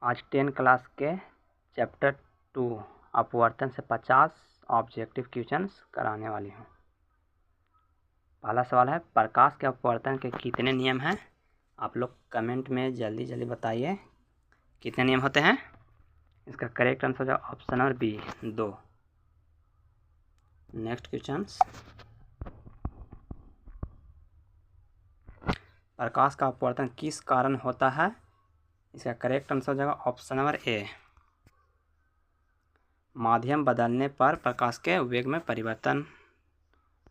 आज 10 क्लास के चैप्टर 2 अपवर्तन से 50 ऑब्जेक्टिव क्वेश्चंस कराने वाली हूँ। पहला सवाल है, प्रकाश के अपवर्तन के कितने नियम हैं? आप लोग कमेंट में जल्दी जल्दी बताइए कितने नियम होते हैं। इसका करेक्ट आंसर हो जाएगा option number B, 2। Next questions, प्रकाश का अपवर्तन किस कारण होता है? इसका करेक्ट आंसर हो जाएगा ऑप्शन नंबर ए, माध्यम बदलने पर प्रकाश के वेग में परिवर्तन।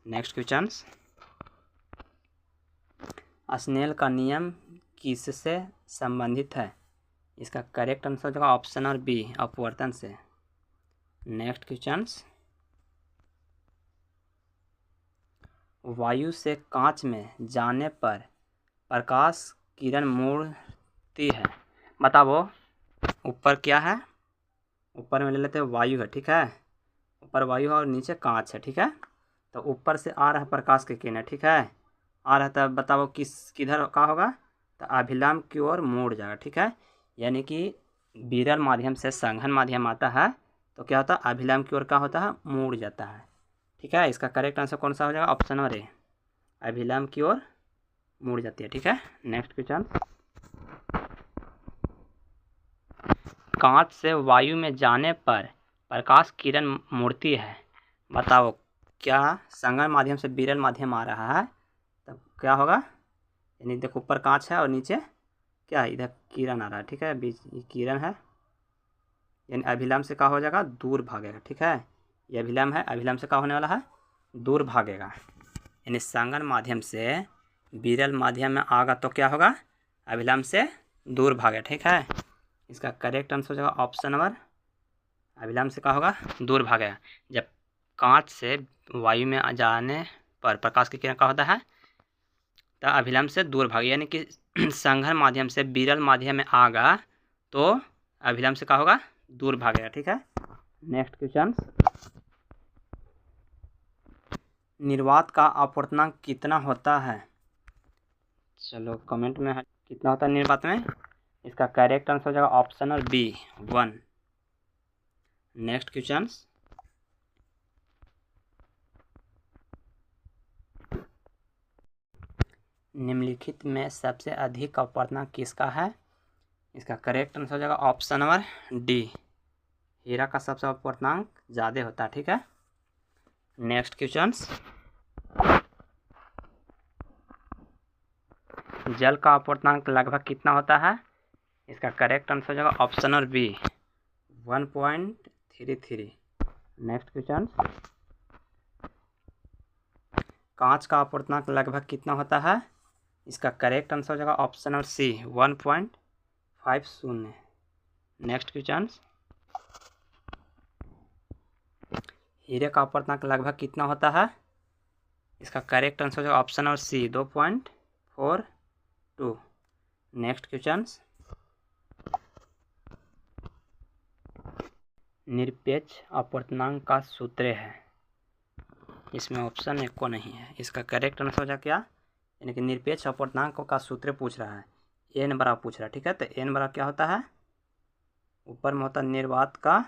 नेक्स्ट क्वेश्चंस, स्नेल का नियम किससे संबंधित है? इसका करेक्ट आंसर हो जाएगा ऑप्शन नंबर बी, अपवर्तन से। नेक्स्ट क्वेश्चंस, वायु से कांच में जाने पर प्रकाश किरण मुड़ती है। बताओ ऊपर क्या है? ऊपर में ले लेते हैं वायु है, ठीक है। ऊपर वायु है और नीचे कांच है, ठीक है। तो ऊपर से आ रहा है प्रकाश की किरण, ठीक है। आ रहा है, तब बताओ किधर का होगा? तो अभिलंब की ओर मुड़ जाएगा, ठीक है। यानी कि विरल माध्यम से संघन माध्यम आता है तो क्या होता है? अभिलंब की ओर क्या होता है? मुड़ जाता है, ठीक है। इसका करेक्ट आंसर कौन सा हो जाएगा? ऑप्शन नंबर ए, अभिलंब की ओर मुड़ जाती है, ठीक है। नेक्स्ट क्वेश्चन, कांच से वायु में जाने पर प्रकाश किरण मुड़ती है। बताओ क्या संघन माध्यम से विरल माध्यम आ रहा है तब क्या होगा? यानी देखो ऊपर कांच है और नीचे क्या है? इधर किरण आ रहा है, ठीक है। बीच किरण है, यानी अभिलंब से क्या हो जाएगा? दूर भागेगा, ठीक है। ये अभिलंब है, अभिलंब से क्या होने वाला है? दूर भागेगा। यानी संघन माध्यम से विरल माध्यम में आगा तो क्या होगा? अभिलंब से दूर भागेगा, ठीक है। इसका करेक्ट आंसर हो जाएगा ऑप्शन नंबर, अभिलंब से क्या होगा? दूर भागेगा। जब कांच से वायु में जाने पर प्रकाश की किरण क्या होता है? तो अभिलंब से दूर भागे, यानी कि संघन माध्यम से विरल माध्यम में आगा तो अभिलंब से क्या होगा? दूर भागेगा, ठीक है। नेक्स्ट क्वेश्चन, निर्वात का अपवर्तनांक कितना होता है? चलो कमेंट में कितना होता है निर्वात में? इसका करेक्ट आंसर हो जाएगा option number B, 1। Next question, निम्नलिखित में सबसे अधिक अपवर्तनांक किसका है? इसका करेक्ट आंसर हो जाएगा ऑप्शन नंबर डी, हीरा का सबसे अपवर्तनांक ज़्यादा होता है, ठीक है। नेक्स्ट क्वेश्चन, जल का अपवर्तनांक लगभग कितना होता है? इसका करेक्ट आंसर हो जाएगा option number B, 1.33। Next question, कांच का अपवर्तनांक लगभग कितना होता है? इसका करेक्ट आंसर हो जाएगा option number C, 1.50। Next question, हीरे का अपवर्तनांक लगभग कितना होता है? इसका करेक्ट आंसर हो जाएगा option number C, 2.42। Next question, निरपेक्ष अपवर्तनांक का सूत्र है। इसमें ऑप्शन एक को नहीं है। इसका करेक्ट आंसर हो जाएगा क्या? यानी कि निरपेक्ष अपवर्तनांक का सूत्र पूछ रहा है, एन बराबर पूछ रहा है, ठीक है। तो एन बराबर क्या होता है? ऊपर में होता है निर्वात का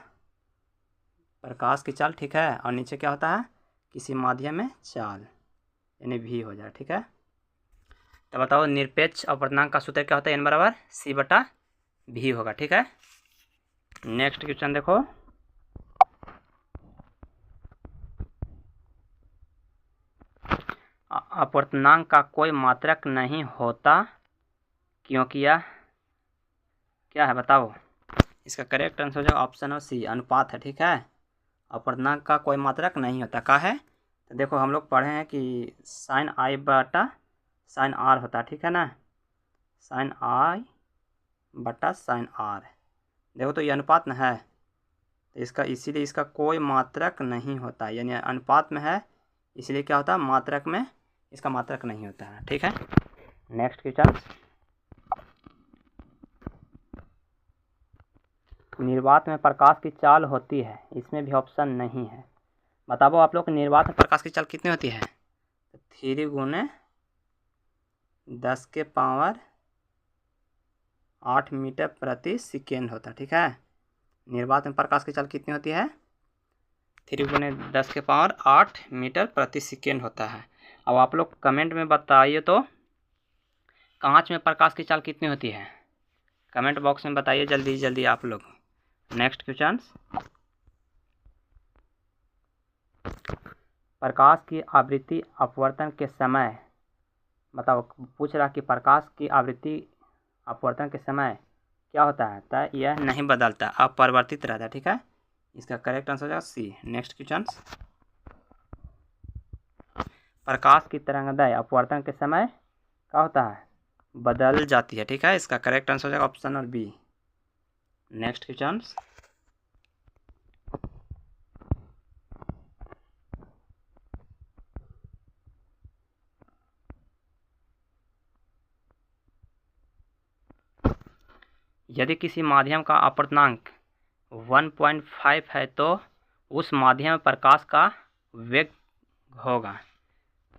प्रकाश की चाल, ठीक है। और नीचे क्या होता है? किसी माध्यम में चाल, यानी भी हो जाए, ठीक है। तो बताओ निरपेक्ष अपवर्तनांक का सूत्र क्या होता है? एन बराबर सी बटा भी होगा, ठीक है। नेक्स्ट क्वेश्चन देखो, अपवर्तनांक का कोई मात्रक नहीं होता क्योंकि यह क्या है? बताओ। इसका करेक्ट आंसर हो जाएगा ऑप्शन और सी, अनुपात है, ठीक है। अपवर्तनांक का कोई मात्रक नहीं होता, का है? तो देखो हम लोग पढ़े हैं कि साइन आई बटा साइन आर होता है, ठीक है ना। साइन आई बटा साइन आर, देखो तो ये अनुपात में है, तो इसका इसीलिए इसका कोई मात्रक नहीं होता, यानी अनुपात में है इसलिए क्या होता है? मात्रक में इसका मात्रक नहीं होता है, ठीक है। नेक्स्ट क्वेश्चन, निर्वात में प्रकाश की चाल होती है, इसमें भी ऑप्शन नहीं है। बताओ आप लोग निर्वात में प्रकाश की चाल कितनी होती है? 3 × 10⁻⁻⁴ 8 मीटर प्रति सेकेंड होता है। ठीक है, निर्वात में प्रकाश की चाल कितनी होती है? 3×10⁸ मीटर प्रति सेकेंड होता है। अब आप लोग कमेंट में बताइए तो कांच में प्रकाश की चाल कितनी होती है? कमेंट बॉक्स में बताइए जल्दी जल्दी आप लोग। नेक्स्ट क्वेश्चन, प्रकाश की आवृत्ति अपवर्तन के समय बताओ। पूछ रहा कि प्रकाश की आवृत्ति अपवर्तन के समय क्या होता है? तो यह नहीं बदलता, अपरिवर्तित रहता है। ठीक है, इसका करेक्ट आंसर हो जाएगा सी। नेक्स्ट क्वेश्चन, प्रकाश की तरंगदैर्घ्य अपवर्तन के समय क्या होता है? बदल जाती है। ठीक है, इसका करेक्ट आंसर हो जाएगा ऑप्शन और बी। नेक्स्ट क्वेश्चन, यदि किसी माध्यम का अपवर्तनांक 1.5 है तो उस माध्यम में प्रकाश का वेग होगा।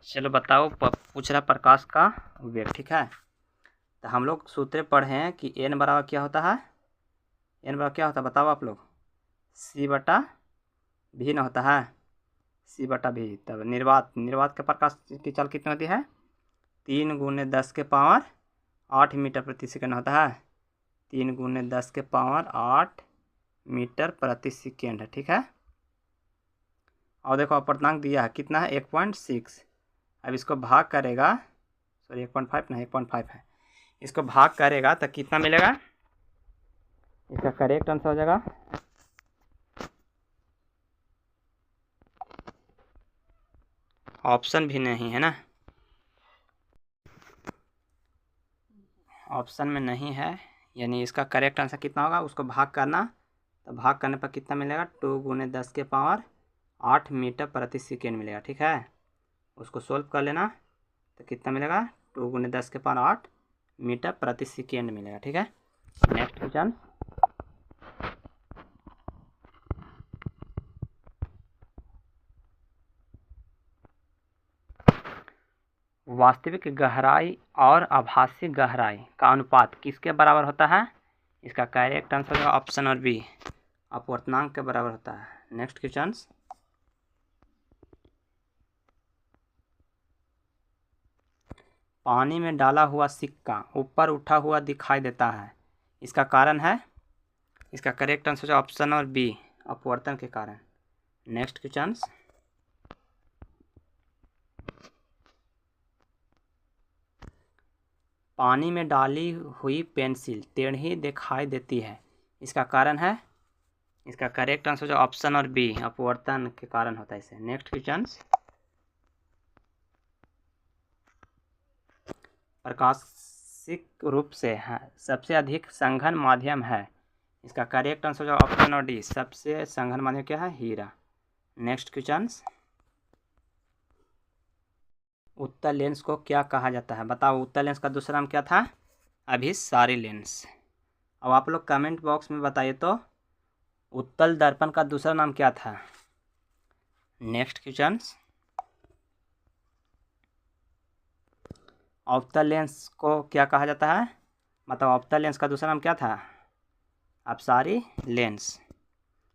चलो बताओ, पूछ रहा प्रकाश का वेग। ठीक है, तो हम लोग सूत्र पढ़े हैं कि n बराबर क्या होता है? n बराबर क्या होता है बताओ आप लोग? c/v न होता है, c/v। तब निर्वात के प्रकाश की चाल कितनी होती है? 3×10⁸ मीटर प्रति सेकेंड होता है। 3×10⁸ मीटर प्रति सेकेंड है। ठीक है, और देखो अपवर्तनांक दिया है कितना है? 1.6। अब इसको भाग करेगा, सॉरी 1.5 नहीं 1.5 है, इसको भाग करेगा तो कितना मिलेगा? इसका करेक्ट आंसर हो जाएगा ऑप्शन भी नहीं है ना, ऑप्शन में नहीं है, यानी इसका करेक्ट आंसर कितना होगा? उसको भाग करना, तो भाग करने पर कितना मिलेगा? 2×10⁸ मीटर प्रति सेकेंड मिलेगा। ठीक है, उसको सोल्व कर लेना तो कितना मिलेगा? 2×10⁸ मीटर प्रति सेकेंड मिलेगा। ठीक है, नेक्स्ट क्वेश्चन, वास्तविक गहराई और आभासी गहराई का अनुपात किसके बराबर होता है? इसका करेक्ट आंसर होगा ऑप्शन और बी, अपवर्तनांक के बराबर होता है। नेक्स्ट क्वेश्चन, पानी में डाला हुआ सिक्का ऊपर उठा हुआ दिखाई देता है, इसका कारण है? इसका करेक्ट आंसर है ऑप्शन और बी, अपवर्तन के कारण। नेक्स्ट क्वेश्चन, पानी में डाली हुई पेंसिल टेढ़ी दिखाई देती है, इसका कारण है? इसका करेक्ट आंसर है ऑप्शन और बी, अपवर्तन के कारण होता है इसे। नेक्स्ट क्वेश्चन, प्रकाशिक रूप से है सबसे अधिक संघन माध्यम है, इसका करेक्ट आंसर है ऑप्शन और डी, सबसे संघन माध्यम क्या है? हीरा। नेक्स्ट क्वेश्चन, उत्तल लेंस को क्या कहा जाता है? बताओ, उत्तल लेंस का दूसरा नाम क्या था? अभिसारी लेंस। अब आप लोग कमेंट बॉक्स में बताइए तो उत्तल दर्पण का दूसरा नाम क्या था? नेक्स्ट क्वेश्चन, अवतल लेंस को क्या कहा जाता है? मतलब अवतल लेंस का दूसरा नाम क्या था? अपसारी लेंस,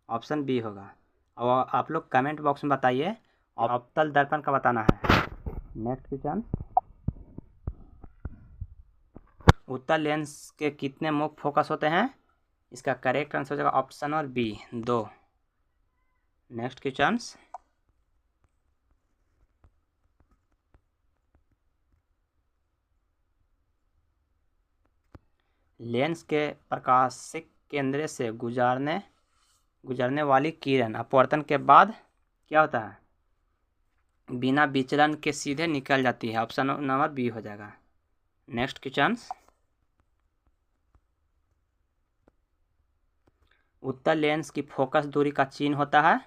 ऑप्शन बी होगा। और आप लोग कमेंट बॉक्स में बताइए और अवतल दर्पण का बताना है। नेक्स्ट क्वेश्चन, उत्तल लेंस के कितने मुख्य फोकस होते हैं? इसका करेक्ट आंसर हो जाएगा ऑप्शन और बी, 2। नेक्स्ट क्वेश्चन, लेंस के प्रकाशिक केंद्र से गुजरने वाली किरण अपवर्तन के बाद क्या होता है? बिना विचलन के सीधे निकल जाती है, ऑप्शन नंबर बी हो जाएगा। नेक्स्ट क्वेश्चन, उत्तल लेंस की फोकस दूरी का चिन्ह होता है,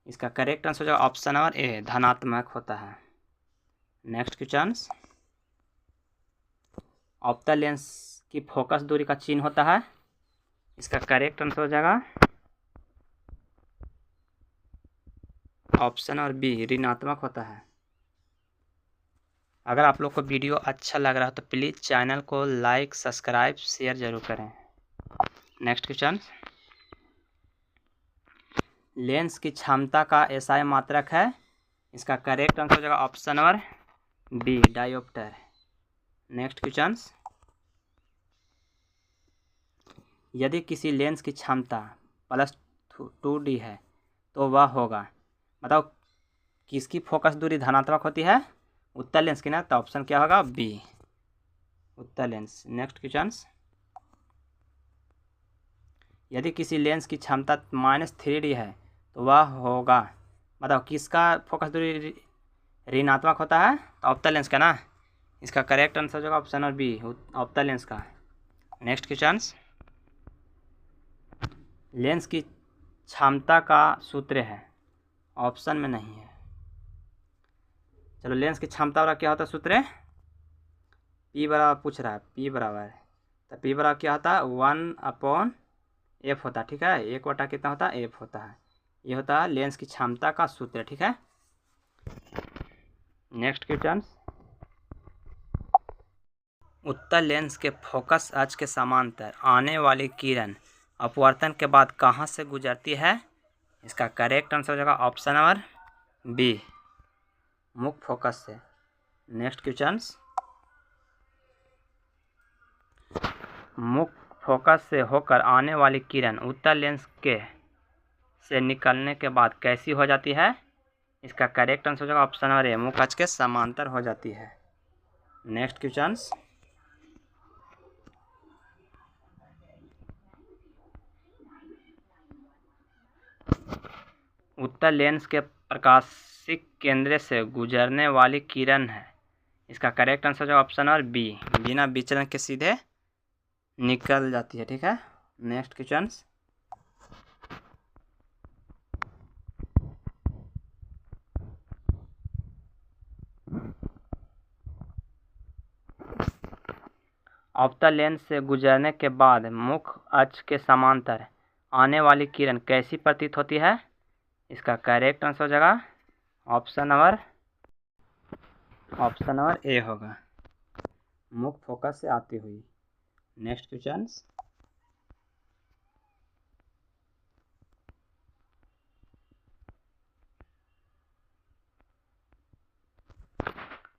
इसका करेक्ट आंसर हो जाएगा ऑप्शन नंबर ए, धनात्मक होता है। नेक्स्ट क्वेश्चन, अवतल लेंस की फोकस दूरी का चिन्ह होता है, इसका करेक्ट आंसर हो जाएगा ऑप्शन और बी, ऋणात्मक होता है। अगर आप लोग को वीडियो अच्छा लग रहा हो तो प्लीज़ चैनल को लाइक सब्सक्राइब शेयर ज़रूर करें। नेक्स्ट क्वेश्चन, लेंस की क्षमता का एसआई मात्रक है। इसका करेक्ट आंसर हो जाएगा option number B, dioptre. Next question, यदि किसी लेंस की क्षमता +2D है तो वह होगा, बताओ किसकी फोकस दूरी धनात्मक होती है? उत्तर लेंस की ना, तो ऑप्शन क्या होगा? बी, उत्तर लेंस। नेक्स्ट क्वेश्चन, यदि किसी लेंस की क्षमता -3D है तो वह होगा, बताओ किसका फोकस दूरी ऋणात्मक होता है? तो अवतल लेंस का ना, इसका करेक्ट आंसर हो जाएगा ऑप्शन नंबर बी, अवतल लेंस का। नेक्स्ट क्वेश्चन, लेंस की क्षमता का सूत्र है, ऑप्शन में नहीं है। चलो, लेंस की क्षमता वाला क्या होता है सूत्र? पी बराबर पूछ रहा है, पी बराबर, तो पी बराबर क्या होता है? 1/f होता है, ठीक है। 1 कितना होता है? f होता है। ये होता है लेंस की क्षमता का सूत्र, ठीक है। नेक्स्ट क्वेश्चन, उत्तल लेंस के फोकस अक्ष के समांतर आने वाली किरण अपवर्तन के बाद कहाँ से गुजरती है? इसका करेक्ट आंसर हो जाएगा ऑप्शन नंबर बी, मुख्य फोकस से। नेक्स्ट क्वेश्चन, मुख्य फोकस से होकर आने वाली किरण उत्तल लेंस के से निकलने के बाद कैसी हो जाती है? इसका करेक्ट आंसर हो जाएगा ऑप्शन नंबर ए, मुख्य अक्ष के समांतर हो जाती है। नेक्स्ट क्वेश्चन, उत्तल लेंस के प्रकाशिक केंद्र से गुजरने वाली किरण है। इसका करेक्ट आंसर जो ऑप्शन नंबर बी, बिना विचलन के सीधे निकल जाती है, ठीक है। नेक्स्ट क्वेश्चन, अवतल लेंस से गुजरने के बाद मुख्य अक्ष के समांतर आने वाली किरण कैसी प्रतीत होती है? इसका करेक्ट आंसर हो जाएगा ऑप्शन नंबर ए होगा, मुख्य फोकस से आती हुई। नेक्स्ट क्वेश्चन,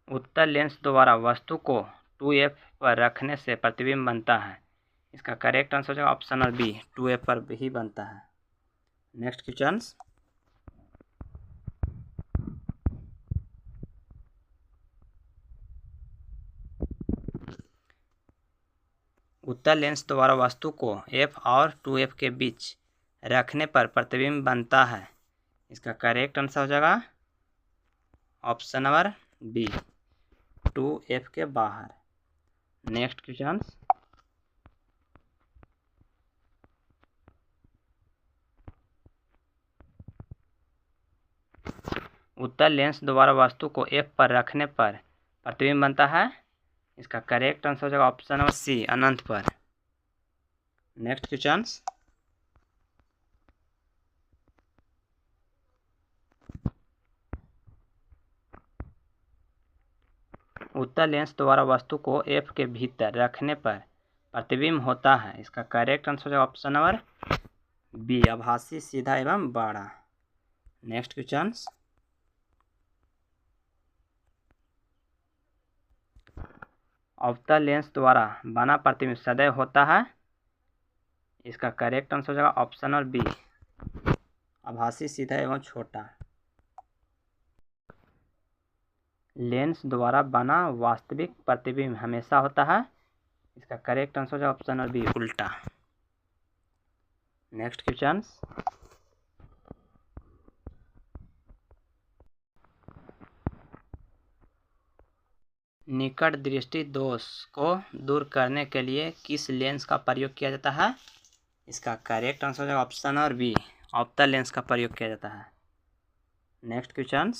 उत्तल लेंस द्वारा वस्तु को 2f पर रखने से प्रतिबिंब बनता है। इसका करेक्ट आंसर हो जाएगा ऑप्शन नंबर बी, 2f पर ही बनता है। नेक्स्ट क्वेश्चन, उत्तल लेंस द्वारा वस्तु को f और 2f के बीच रखने पर प्रतिबिंब बनता है। इसका करेक्ट आंसर हो जाएगा ऑप्शन नंबर बी, 2f के बाहर। नेक्स्ट क्वेश्चन, उत्तल लेंस द्वारा वस्तु को f पर रखने पर प्रतिबिंब बनता है। इसका करेक्ट आंसर हो जाएगा ऑप्शन नंबर सी, अनंत पर। नेक्स्ट क्वेश्चन, उत्तल लेंस द्वारा वस्तु को f के भीतर रखने पर प्रतिबिंब होता है। इसका करेक्ट आंसर हो जाएगा ऑप्शन नंबर बी, आभासी, सीधा एवं बड़ा। नेक्स्ट क्वेश्चन, अवतल लेंस द्वारा बना प्रतिबिंब सदैव होता है। इसका करेक्ट आंसर हो जाएगा ऑप्शन नंबर बी, आभासी, सीधा एवं छोटा। लेंस द्वारा बना वास्तविक प्रतिबिंब हमेशा होता है। इसका करेक्ट आंसर हो जाएगा ऑप्शन नंबर बी, उल्टा। नेक्स्ट क्वेश्चन, निकट दृष्टि दोष को दूर करने के लिए किस लेंस का प्रयोग किया जाता है? इसका करेक्ट आंसर हो जाएगा ऑप्शन नंबर बी, अवतल लेंस का प्रयोग किया जाता है। नेक्स्ट क्वेश्चन,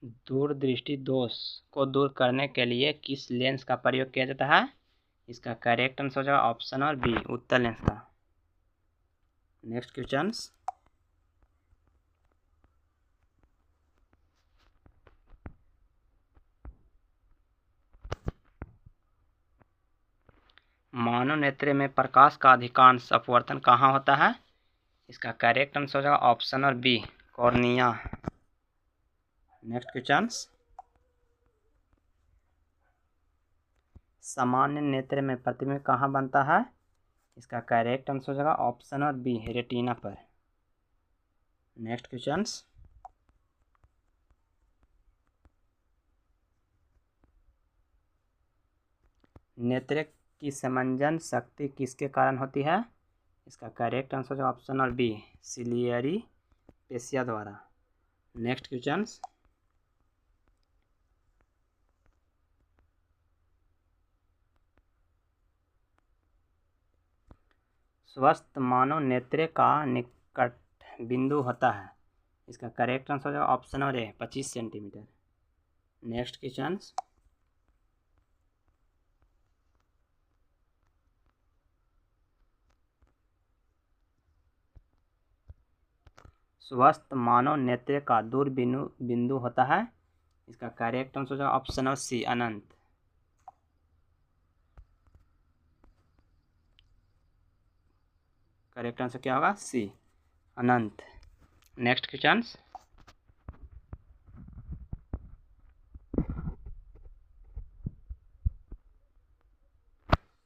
दूरदृष्टि दोष को दूर करने के लिए किस लेंस का प्रयोग किया जाता है? इसका करेक्ट आंसर हो जाएगा ऑप्शन और बी, उत्तर लेंस का। नेक्स्ट क्वेश्चन, मानव नेत्र में प्रकाश का अधिकांश अपवर्तन कहाँ होता है? इसका करेक्ट आंसर हो जाएगा ऑप्शन और बी, कॉर्निया। नेक्स्ट क्वेश्चन, सामान्य नेत्र में प्रतिबिंब कहाँ बनता है? इसका करेक्ट आंसर हो जाएगा ऑप्शन और बी, रेटिना पर। नेक्स्ट क्वेश्चन, नेत्र की समंजन शक्ति किसके कारण होती है? इसका करेक्ट आंसर जो ऑप्शन और बी, सिलियरी पेशिया द्वारा। नेक्स्ट क्वेश्चन, स्वस्थ मानव नेत्र का निकट बिंदु होता है। इसका करेक्ट आंसर जो ऑप्शन और ए, 25 सेंटीमीटर। नेक्स्ट क्वेश्चन, स्वस्थ मानव नेत्र का दूर बिंदु होता है। इसका करेक्ट आंसर जो ऑप्शन और सी, अनंत। करेक्ट आंसर क्या होगा? सी, अनंत। नेक्स्ट क्वेश्चन,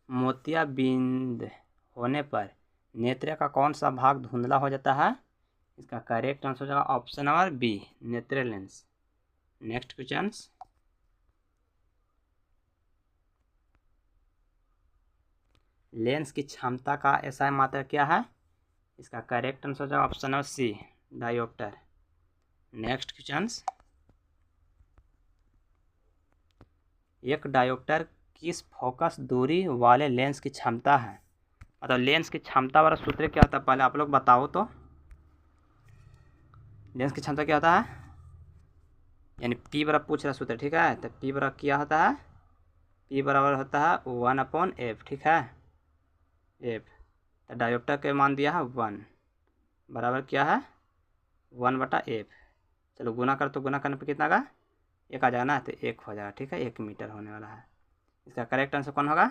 मोतियाबिंद होने पर नेत्र का कौन सा भाग धुंधला हो जाता है? इसका करेक्ट आंसर हो जाएगा ऑप्शन नंबर बी, नेत्र लेंस। नेक्स्ट क्वेश्चन, लेंस की क्षमता का एसआई मात्रा क्या है? इसका करेक्ट आंसर हो जाएगा option number C, dioptre. Next question, एक डायोप्टर किस फोकस दूरी वाले लेंस की क्षमता है? मतलब लेंस की क्षमता वाला सूत्र क्या होता है, पहले आप लोग बताओ तो। लेंस की क्षमता क्या होता है? यानी पी बराबर पूछ रहा सूत्र, ठीक है? तो पी बराबर क्या होता है? पी बराबर होता है 1/f, ठीक है? एफ, तो डायोप्टर के मान दिया है 1 बराबर क्या है? 1/f। चलो गुना कर, तो गुना करने पर कितना का 1 आ जाएगा ना, तो 1 हो जाएगा, ठीक है? 1 मीटर होने वाला है। इसका करेक्ट आंसर कौन होगा?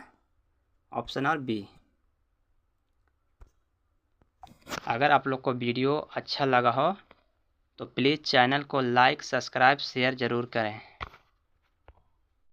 ऑप्शन और बी। अगर आप लोग को वीडियो अच्छा लगा हो तो प्लीज़ चैनल को लाइक, सब्सक्राइब, शेयर ज़रूर करें।